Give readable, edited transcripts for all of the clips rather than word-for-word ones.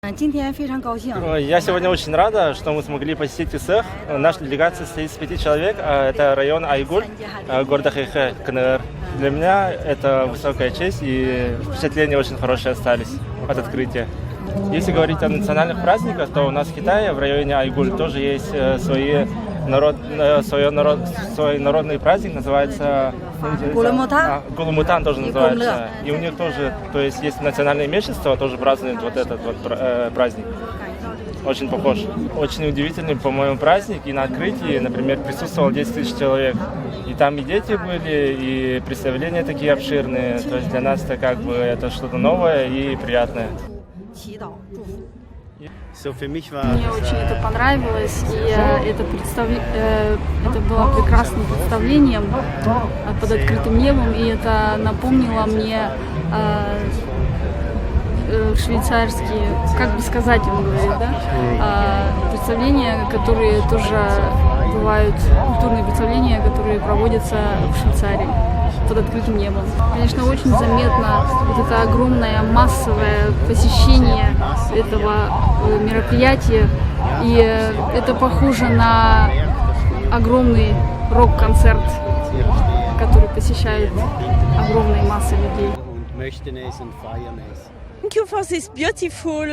Я сегодня очень рада, что мы смогли посетить ИСЭХ. Наша делегация состоит из 5 человек. Это район Айгуль, города Хэйхэ, КНР. Для меня это высокая честь, и впечатления очень хорошие остались от открытия. Если говорить о национальных праздниках, то у нас в Китае, в районе Айгуль, тоже есть свой народный праздник, называется Гулумутан тоже называется. И у них тоже, то есть национальное меньшинство, тоже празднует вот этот вот праздник. Очень похож. Очень удивительный, по-моему, праздник. И на открытии, например, присутствовало 10 тысяч человек. И там и дети были, и представления такие обширные. То есть для нас это как бы это что-то новое и приятное. Мне очень это понравилось, и это было прекрасным представлением под открытым небом, и это напомнило мне швейцарские, как бы сказать, он говорит, да, представления, которые тоже бывают, культурные представления, которые проводятся в Швейцарии под открытым небом. Конечно, очень заметно вот это огромное массовое посещение этого мероприятия, и это похоже на огромный рок-концерт, который посещает огромные массы людей. Thank you for this beautiful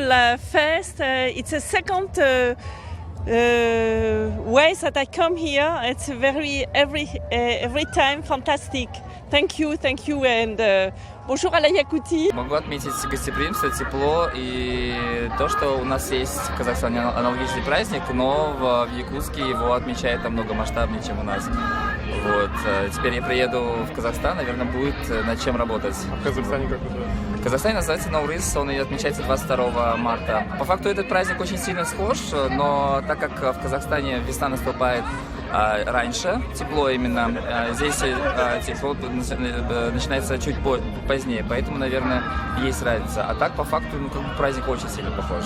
fest. It's a second way that I come here. It's every time fantastic. Thank you, and bonjour à la Yakoutie. Могу отметить гостеприимство, тепло и то, что у нас есть в Казахстане аналогичный праздник, но в Якутске его отмечают намного масштабнее, чем у нас. Вот. Теперь я приеду в Казахстан, наверное, будет над чем работать. А в Казахстане как называется? В Казахстане называется Наурыз, он и отмечается 22 марта. По факту этот праздник очень сильно схож, но так как в Казахстане весна наступает раньше, тепло именно, здесь тепло начинается чуть позднее, поэтому, наверное, есть разница. А так, по факту, праздник очень сильно похож.